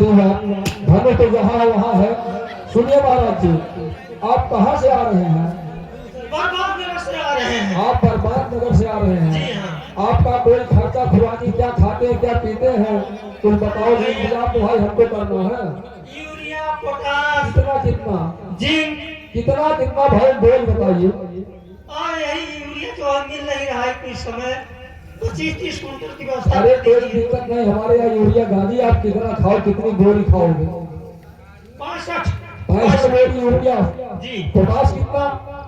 नहीं है, धनुष तो जहाँ है वहाँ है। सुनिए महाराज जी, आप कहाँ से आ रहे हैं? बर्बाद नगर से आ रहे हैं। आप बर्बाद नगर से आ रहे हैं? जी हाँ। आपका कोई खर्चा खुरानी, क्या खाते हैं क्या पीते हैं, कुछ बताओ। इंतजाम तो भाई हमको करना है। यूरिया, पोटाश, कितना कितना जिंक, कितना कितना भाई बोल बताइए। और यही यूरिया जो मिल नहीं रहा है कुछ समय 25-30 कुंटल की व्यवस्था। अरे कोई दिक्कत नहीं, हमारे यहाँ यूरिया गाजी। आप कितना खाओ, कितनी गोली खाओगे? 65 बोरी यूरिया जी। पोटाश कितना?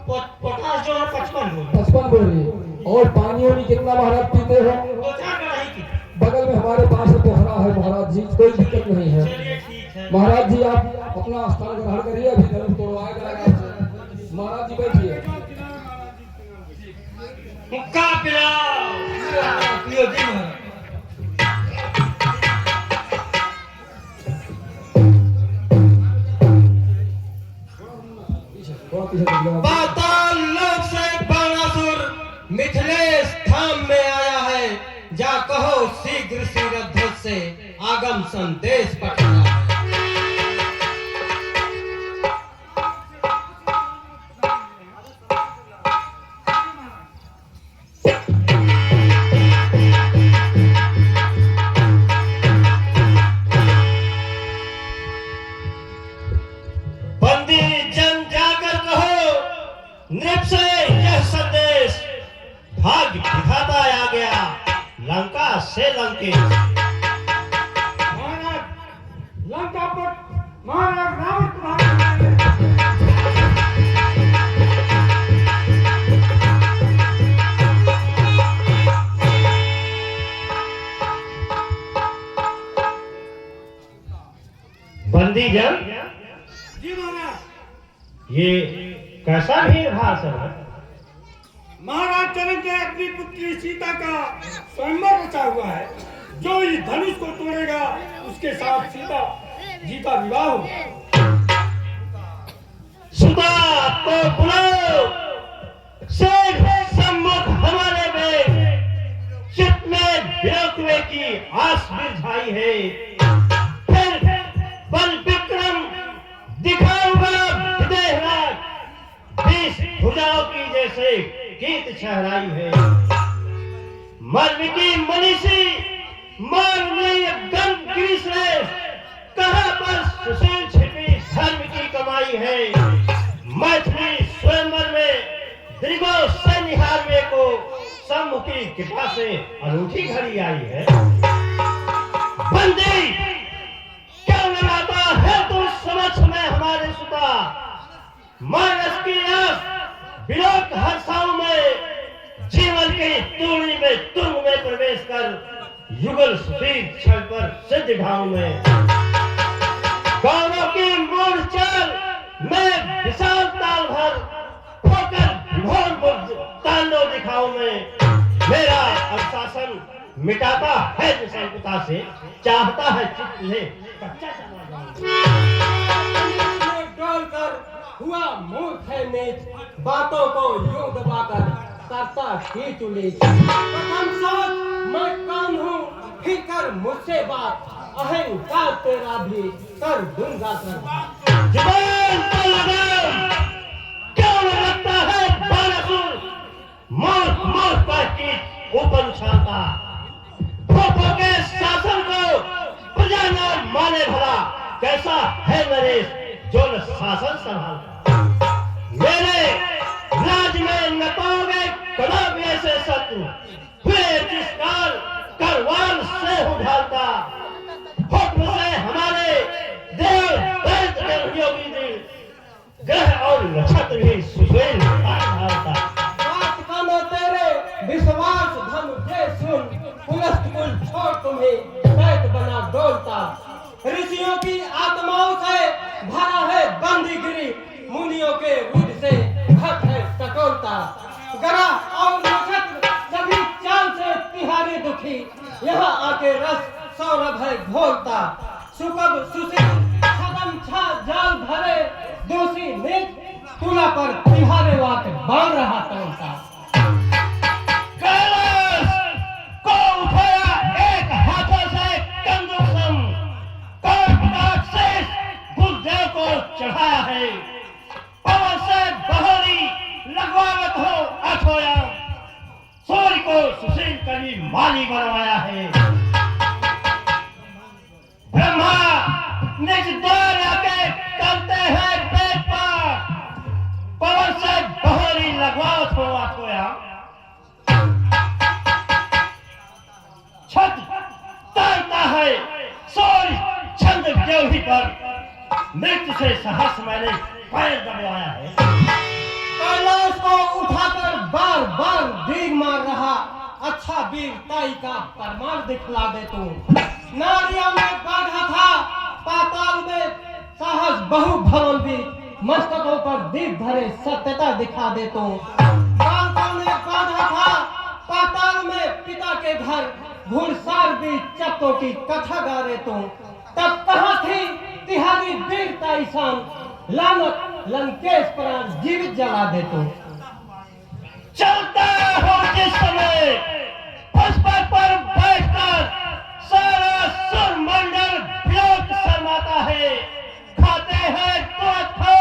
पोटाश जो है 55 बोरी। और पानी वानी कितना महाराज पीते हो? 2-4 कड़ाही की। बगल में हमारे पास पोखरा है महाराज जी, कोई दिक्कत नहीं है। चलिए ठीक है महाराज जी आप अपना स्थान ग्रहण करिए, अभी धनुष तोड़वाएगा महाराज जी। बैठिए। हुक्का पिलाओ, पियो जी महाराज। पाताल लोक से बाणासुर मिथिलेश धाम में आया है। जा कहो शीघ्र शीघ्र से आगम संदेश पठाया। बंदी जन जाकर कहो नृप से यह संदेश, भाग्य विधाता आ गया लंका से लंकेश। महाराज लंका पर महाराज रावण तुम्हारे बंदी जन। जी महाराज। ये कैसा भीड़ भाड़ सब है? महाराज जनक ने अपनी पुत्री सीता का स्वयंवर रचा हुआ है। जो इस धनुष को तोड़ेगा उसके साथ सीता जी का विवाह होगा। सुधा को बुलाओ, शेख सम्मुख हमारे में चित्त में विरक्ति की आस बिरझाई है। फिर बल विक्रम दिखाऊंगा विदेहराज, 20 भुजाओं की जैसे गीत छहराई है। मर्म की मनीषी माननीय गण गिरिश्रेष्ठ, कहाँ पर सुशील छिपी धर्म की कमाई है। मैथिली स्वयंवर में दृगो से निहारवे को सम्मुखी कृपा से अनूठी घड़ी आई है। बंदी क्या लगाता है तू समक्ष में हमारे सुता, मानस की आस विलोक हर्षाओं में, जीवन की तूड़ी में तुंग में प्रवेश कर युगल सुधीर क्षण पर सिद्ध ढाऊ में। गौरव की मूल चाल में विशाल ताल भर होकर विभोर तांडव दिखाऊं में। मेरा अनुशासन मिटाता है निसंकता से, चाहता है चित्त ने कच्चा चला डोलकर हुआ मूर्ख है नीच, बातों को यूं दबाकर करता खींच उलीच। प्रथम सोच मैं कौन हूँ, फिर कर मुझसे बात, अहंकार तेरा भी कर दूंगा कर। जुबान पर लगाम क्यों लगता है बाणासुर, मौत मौत पर की ऊपर उछालता। भोपो के शासन को प्रजा न माने भला, कैसा है नरेश जो न शासन संभालता। मेरे राज में न पाओगे कदापि ऐसे शत्रु, हुए जिस काल करवाल से उठालता। हुक्म से हमारे देव दैत्य के योगी दिल, ग्रह और नक्षत्र भी सुशील ढालता। बात कानो तेरे विश्वास धन के सुन, पुलस्त कुल छोड़ तुम्हें दैत बना डोलता। ऋषियों की आत्माओं से भरा है बंदीगिरी, मुनियों के रुद्र से भक्त है टटोलता। गरा और नक्षत्र सभी चाल से तिहारी दुखी, यहाँ आके रस सौरभ है घोलता। सुकब सुशील सदम छा जाल भरे, दोषी नीच तुला पर तिहारे वाक बांध रहा तोलता। कैलाश को उठाया एक हाथों से कंदुकम, कोट चढ़ाया है। पवन से बहोरी लगवावत हो अठोयाम, सूर्य को सुशील कवि माली बनवाया है। ब्रह्मा निज द्वार आके करते हैं वेद पाठ, पवन से बहोरी लगवावत हो अठोयाम। छत तानता है सूर्य छंद देवही पर, मृत्यु से सहस मैंने पैर दबाया है। कैलाश को उठाकर बार बार डीग मार रहा अच्छा वीर ताई का प्रमाण दिखला दे तू। नारिया में बाधा था पाताल में साहस बहु भवन भी, मस्तकों पर दीप धरे सत्यता दिखा दे तू। बालकों में बाधा था पाताल में पिता के घर, घुड़सार भी चप्पों की कथा गा रहे तू। तब कहाँ थी तिहारी वीर ताई शान, लानत लंकेश प्राण जीवित जला दे तू। चलता हो जिस समय पुष्प पर बैठकर सारा सुरमंडल विलोक शर्माता है। खाते हैं तो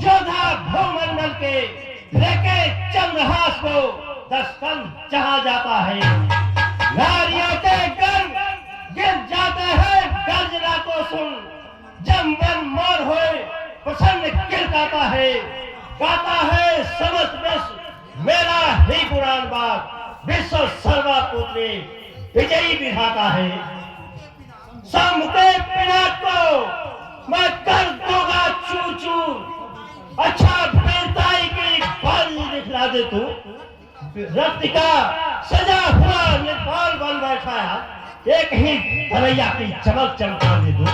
जोधा भूमंडल के, लेके चंद्रहास को 10 कंध चढ़ा जाता है। नारियों के गर्भ गिर जाते हैं गर्जना को सुन, जब मन मोर होए प्रसन्न गिरकाता है। गाता है समस्त विश्व मेरा ही पुराण बात, विश्व सर्वा पुत्री विजयी बिठाता है। सम्मुखे पिनाक को मैं कर दूंगा चूर चूर, अच्छा बेताई की बाली दिखला दे तू। रक्त का सजा हुआ नेपाल बन बैठा, एक ही धरैया की चमक चमका दे तू।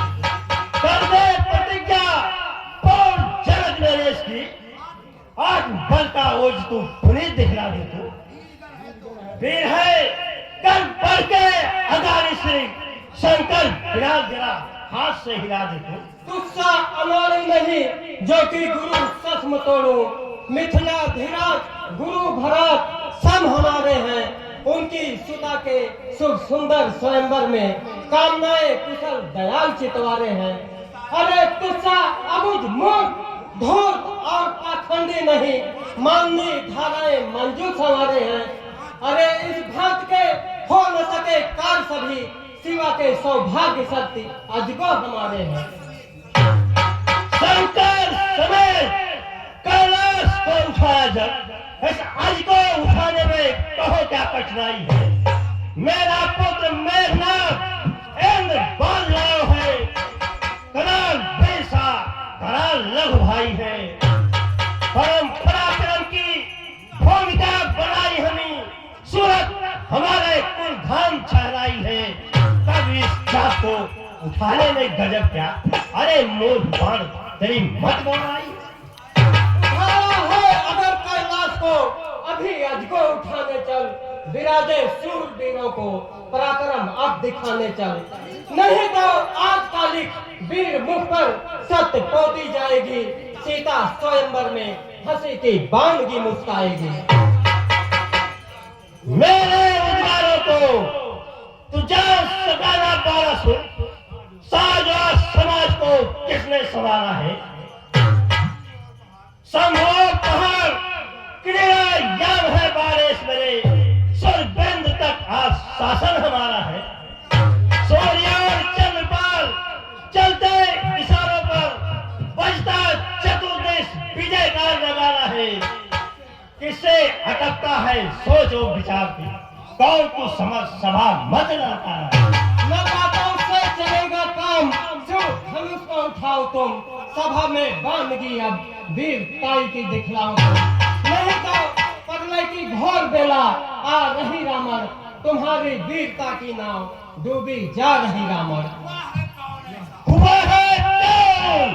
कर दे प्रतिज्ञा और जनक नरेश की, आज बल का ओज तू पुनीत दिखला दे तू। वीर है कर बढ़ के अगारी सिंह, शंकर विराज जरा हाथ से हिला दे तू। तुझसा अनाड़ी नहीं जो कि गुरु सस्म तोड़ू, मिथिला धीराज गुरु भरत सब हमारे हैं। उनकी सुता के शुभ सुंदर स्वयंवर में कामनाएं कुशल दयाल चितवारे हैं। अरे तुझसा अबुझ मूर्ख धूर्त और पाखंडी नहीं, माननी धाराएं मंजू संवारे हैं। अरे इस भांत के हो न सके कार सभी, शिवा के सौभाग्य शक्ति अजगो हमारे हैं। शंकर समेत कैलाश को उठाया जब, इस आज को उठाने में कहो क्या कठिनाई है। मेरा पुत्र मेघनाथ इंद्र बाल लाओ है, कराल बेसा कराल लघु भाई है। परम पराक्रम की भूमिका बनाई हमें, सूरत हमारे कुल धाम छहराई है। तब इस जात को उठाने में गजब क्या, अरे मूर्ख बाण तेरी मत बनाई। अगर कैलाश को अभी अजगो उठाने चल, विराजे शूरवीरों को पराक्रम अब दिखाने चल। नहीं तो आज कालिक वीर मुख पर सत्य पोती जाएगी, सीता स्वयंवर में हंसी की बानगी मुस्काएगी। मेरे उद्गारों को तू जान सकाना पारा सुन, साज और समाज को किसने संवारा है। संभोग पहाड़ क्रिया याद है बारिश मेरे, सुरबिंद तक आज शासन हमारा है। सूर्य और चंद्रपाल चलते इशारों पर, बजता चतुर्दिश विजय का नगारा है। किससे अटकता है सोचो विचार की, कौन तू समझ सभा मत लाता है। न बातों से चलेगा काम, जो धनुष को उठाओ तुम, सभा में बानगी अब वीर ताई की दिखलाओ तुम। नहीं तो प्रलय की घोर बेला आ रही रामर, तुम्हारी वीरता की नाव डूबी जा रही रामर। हुआ है कौन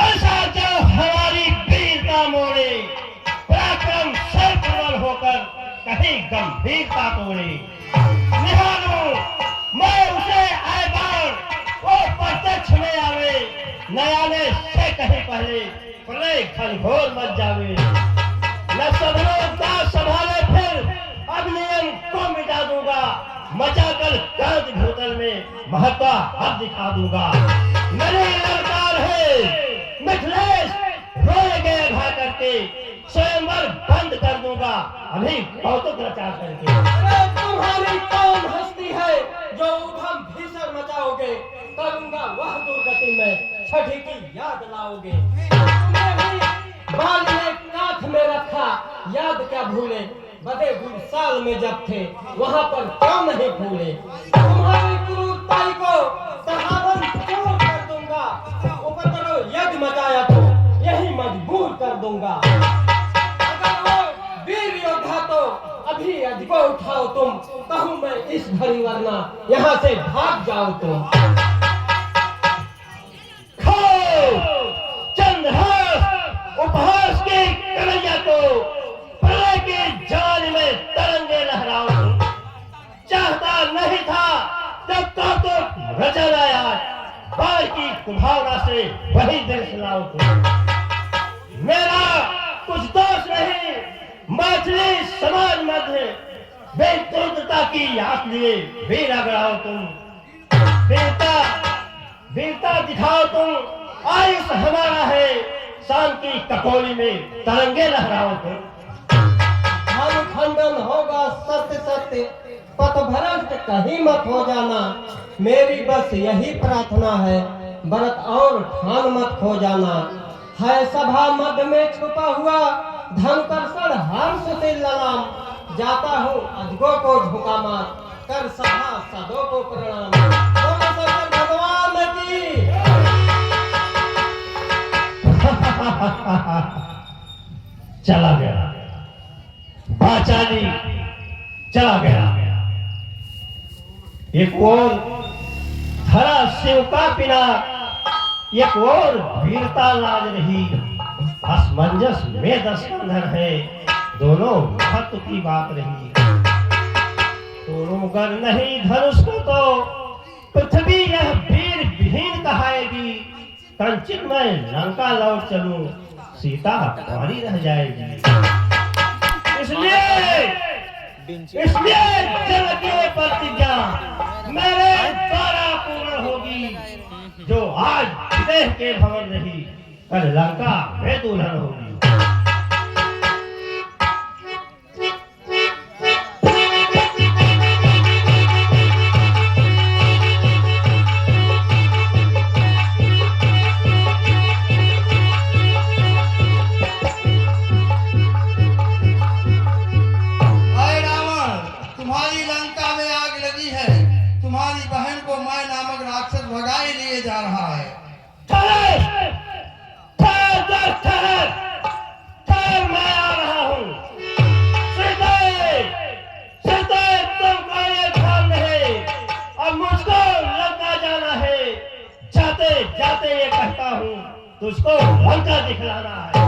ऐसा जो हमारी वीरता मोड़े, पराक्रम सर प्रबल होकर कहीं गंभीरता तोड़े। निहारो मैं उसे ऐबान वो प्रत्यक्ष में आवे, नयाने से कहीं पहले प्रलय घनघोर मच जावे। न सब लोग दास संभाले फिर अब नियम को मिटा दूंगा, मचाकर गर्द भूतल में महत्ता अब दिखा दूंगा। मेरी ललकार है मिथिलेश रोएंगे घा करके, स्वयंवर बंद कर दूंगा अभी कौतुक रचा करके। अरे तुम्हारी कौन हस्ती है जो उधम भीषण मचाओगे, करूंगा वह दुर्गति में छठी की याद लाओगे। तुम्हें भी बाल ने कांख में रखा, याद क्या भूले, बदे गुड़ साल में जब थे वहां पर क्यों नहीं भूले। तुम्हारी क्रूरताई को सहावन छोड़ कर दूंगा, उपद्रव यज्ञ मचाया तो यही मजबूर कर दूंगा। अगर वो वीर योद्धा तो अभी अजगो उठाओ तुम, कहूं मैं इस घड़ी वरना यहाँ से भाग जाओ तुम। चंद्रहास उपहास के कन्हैया को प्रलय के जाल में तरंगे लहराओ तुम। चाहता नहीं था जब कौतुक रचा लाया, बाल की कुभावना से वही दृश्य लाओ तुम। मेरा कुछ दोष नहीं, मैथिली समाज मध्य बेतुदता की आंख लिए वीर अगड़ाओ तुम। वीरता वीरता दिखाओ तुम, आयुष हमारा है, शान की ककोली में तरंगे लहराओ तुम। धन खंडन होगा सत्य सत्य, पथभ्रष्ट कहीं मत हो जाना। मेरी बस यही प्रार्थना है, व्रत और ठान मत खो जाना। है सभा मध्य में छुपा हुआ धनकर्षण हर्ष से ललाम, जाता हूँ अजगो को झुका मार, कर सभा सदों को प्रणाम। बोलो शंकर भगवान की। चला गया बाचाली, चला गया। एक और धरा शिव का पिना, एक और वीरता लाज रही। असमंजस में दस कंधर है, दोनों महत्व की बात रही। दोनों गर नहीं धनुष को तो पृथ्वी यह वीर विहीन कहाएगी। कंचित में लंका लौट चलूं, सीता कुंवारी रह जाएगी। इसलिए जल की प्रतिज्ञा मेरे द्वारा पूर्ण होगी। जो आज देह के भवन रही, कल लंका में दुल्हन होगी। तुम्हारी बहन को मैं नामक राक्षस भगाए लिए जा रहा है। ठहर, मैं आ रहा हूँ। तुमको ये ध्यान नहीं, अब मुझको लंका जाना है। जाते जाते ये कहता हूँ, तुझको लंका दिखलाना है।